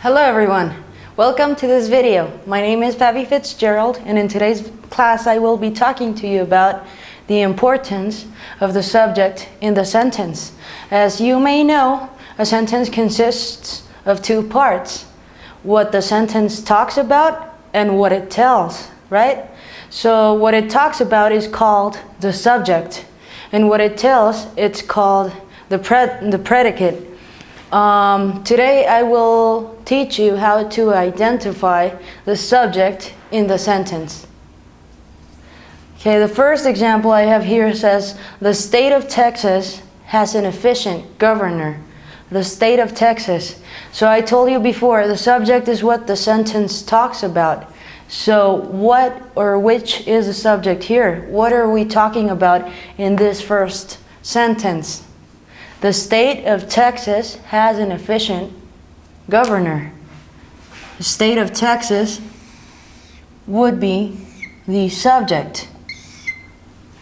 Hello everyone, welcome to this video. My name is Fabi Fitzgerald, and in today's class I will be talking to you about the importance of the subject in the sentence. As you may know, a sentence consists of two parts: what the sentence talks about and what it tells, right? So what it talks about is called the subject, and what it tells, it's called the predicate. Today I will teach you how to identify the subject in the sentence. Okay, the first example I have here says, the state of Texas has an efficient governor. The state of Texas. So I told you before, the subject is what the sentence talks about. So what or which is the subject here? What are we talking about in this first sentence? The state of Texas has an efficient governor. The state of Texas would be the subject,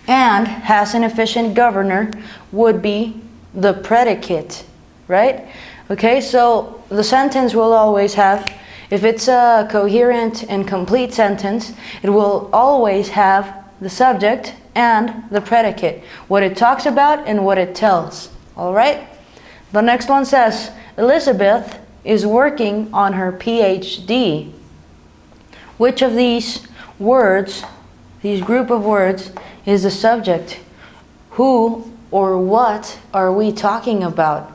and has an efficient governor would be the predicate, right? Okay, so the sentence will always have, if it's a coherent and complete sentence, it will always have the subject and the predicate, what it talks about and what it tells. All right? The next one says, Elizabeth is working on her PhD. Which of these words, these group of words, is the subject? Who or what are we talking about?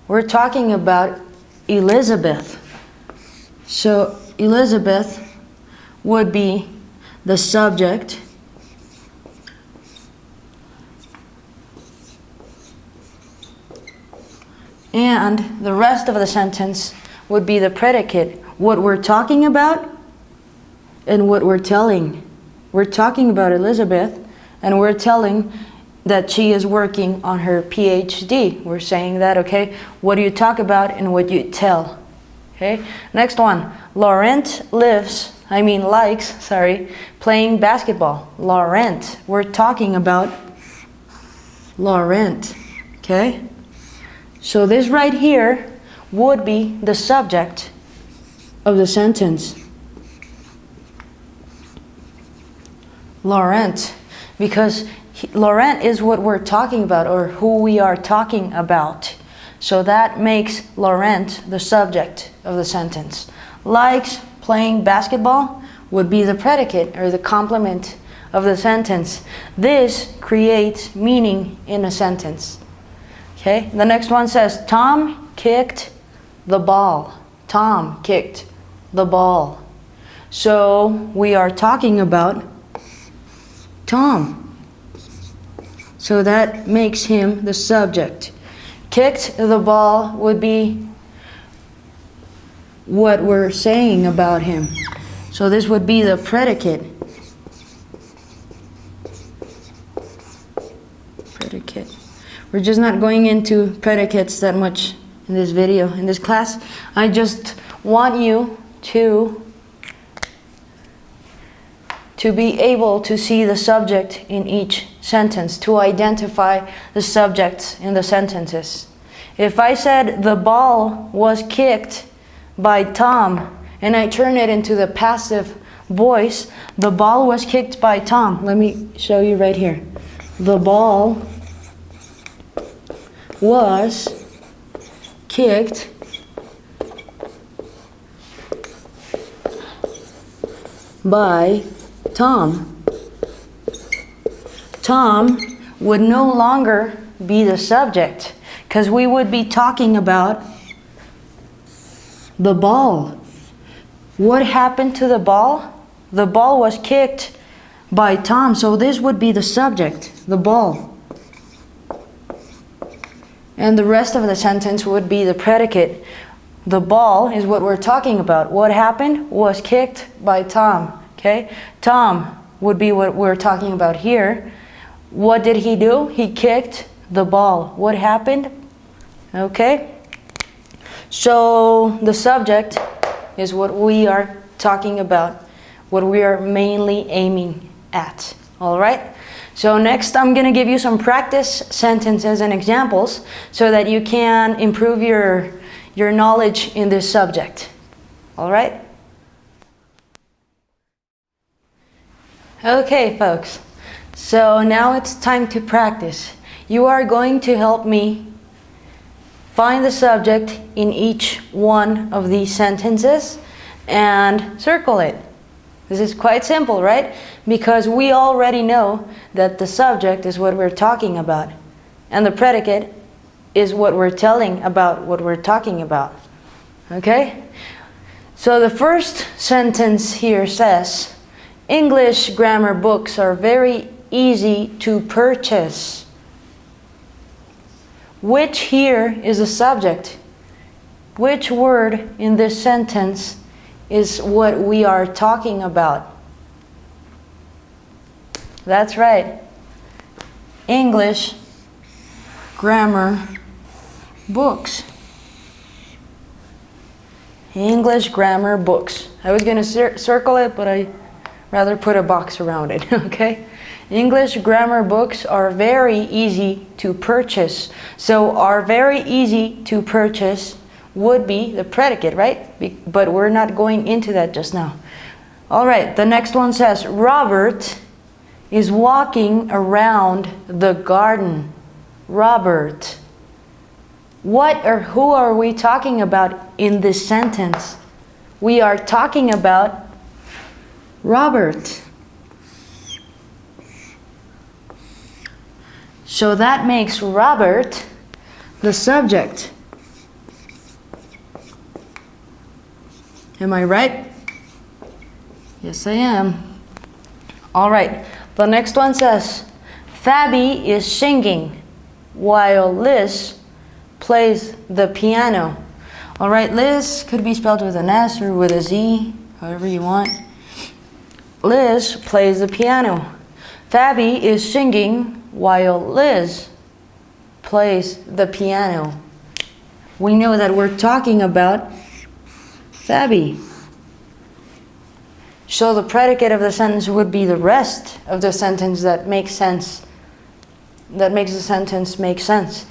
We're talking about Elizabeth. So Elizabeth would be the subject, and the rest of the sentence would be the predicate, what we're talking about and what we're telling. We're talking about Elizabeth, and we're telling that she is working on her PhD. We're saying that, okay? What do you talk about and what do you tell? Okay? Next one. Laurent likes playing basketball. Laurent. We're talking about Laurent. Okay? So this right here would be the subject of the sentence. Laurent, because Laurent is what we're talking about, or who we are talking about. So that makes Laurent the subject of the sentence. Likes playing basketball would be the predicate or the complement of the sentence. This creates meaning in a sentence. Okay, the next one says, Tom kicked the ball. Tom kicked the ball. So we are talking about Tom. So that makes him the subject. Kicked the ball would be what we're saying about him. So this would be the predicate. Predicate. We're just not going into predicates that much in this video, in this class. I just want you to be able to see the subject in each sentence, to identify the subjects in the sentences. If I said the ball was kicked by Tom, and I turn it into the passive voice, the ball was kicked by Tom. Let me show you right here. The ball was kicked by Tom. Tom would no longer be the subject, because we would be talking about the ball. What happened to the ball? The ball was kicked by Tom, so this would be the subject, the ball. And the rest of the sentence would be the predicate. The ball is what we're talking about. What happened was kicked by Tom. Okay? Tom would be what we're talking about here. What did he do? He kicked the ball. What happened? Okay? So the subject is what we are talking about, what we are mainly aiming at. All right? So next I'm going to give you some practice sentences and examples so that you can improve your your knowledge in this subject. All right? Okay, folks. So now it's time to practice. You are going to help me find the subject in each one of these sentences and circle it. This is quite simple, right? Because we already know that the subject is what we're talking about, and the predicate is what we're telling about what we're talking about. Okay? So the first sentence here says, English grammar books are very easy to purchase. Which here is the subject? Which word in this sentence is what we are talking about? That's right. English grammar books. English grammar books. I was going to circle it, but I rather put a box around it, okay? English grammar books are very easy to purchase. So are very easy to purchase would be the predicate, right? But we're not going into that just now. All right, the next one says, Robert is walking around the garden. Robert. What or who are we talking about in this sentence? We are talking about Robert. So that makes Robert the subject. Am I right? Yes, I am. All right. The next one says, Fabi is singing while Liz plays the piano. All right, Liz could be spelled with an S or with a Z, however you want. Liz plays the piano. Fabi is singing while Liz plays the piano. We know that we're talking about Fabi. So the predicate of the sentence would be the rest of the sentence that makes sense, that makes the sentence make sense.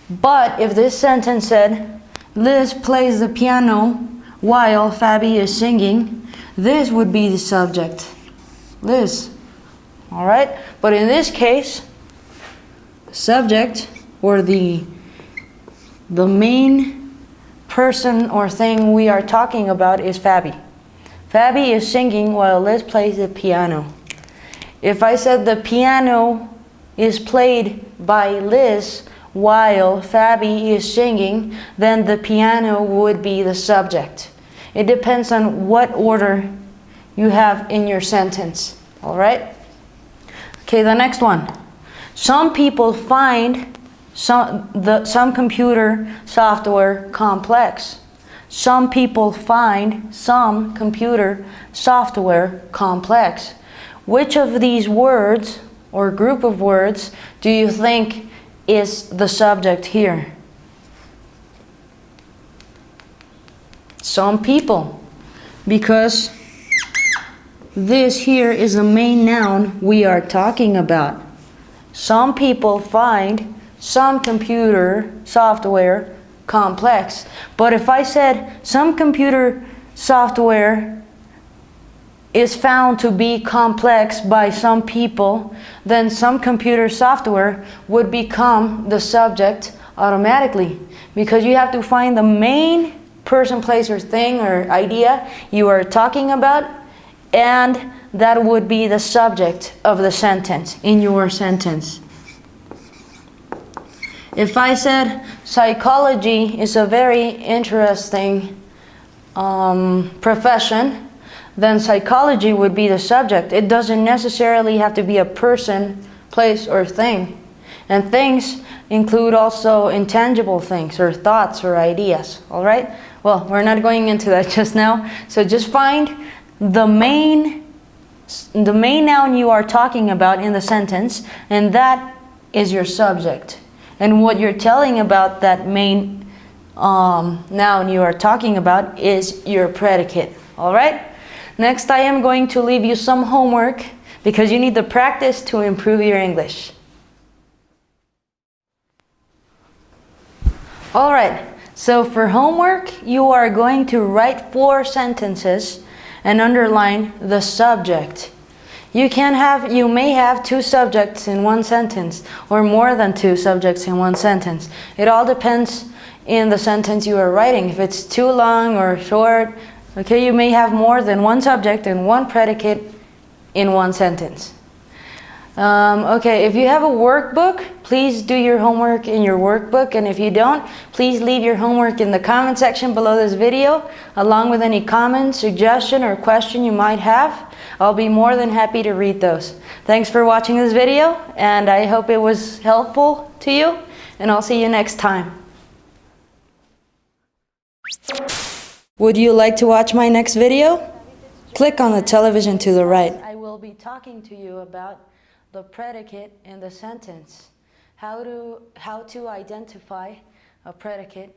But if this sentence said, Liz plays the piano while Fabi is singing, this would be the subject. Liz. All right? But in this case, subject or the main person or thing we are talking about is Fabi. Fabi is singing while Liz plays the piano. If I said the piano is played by Liz while Fabi is singing, then the piano would be the subject. It depends on what order you have in your sentence. All right? Okay, the next one. Some people find some computer software complex. Some people find some computer software complex. Which of these words or group of words do you think is the subject here? Some people, because this here is the main noun we are talking about. Some people find some computer software complex. But if I said some computer software is found to be complex by some people, then some computer software would become the subject automatically, because you have to find the main person, place, or thing or idea you are talking about, and that would be the subject of the sentence, in your sentence. If I said psychology is a very interesting profession, then psychology would be the subject. It doesn't necessarily have to be a person, place, or thing. And things include also intangible things or thoughts or ideas. All right? Well, we're not going into that just now. So just find the main noun you are talking about in the sentence, and that is your subject. And what you're telling about that main noun you are talking about is your predicate. All right? Next, I am going to leave you some homework because you need the practice to improve your English. All right. So for homework, you are going to write 4 sentences and underline the subject. You may have 2 subjects in one sentence, or more than 2 subjects in one sentence. It all depends in the sentence you are writing. If it's too long or short, okay, you may have more than 1 subject and 1 predicate in one sentence. Okay, if you have a workbook, please do your homework in your workbook, and if you don't, please leave your homework in the comment section below this video, along with any comment, suggestion, or question you might have. I'll be more than happy to read those. Thanks for watching this video, and I hope it was helpful to you, and I'll see you next time. Would you like to watch my next video? Click on the television to the right. I will be talking to you about the predicate in the sentence. How to identify a predicate.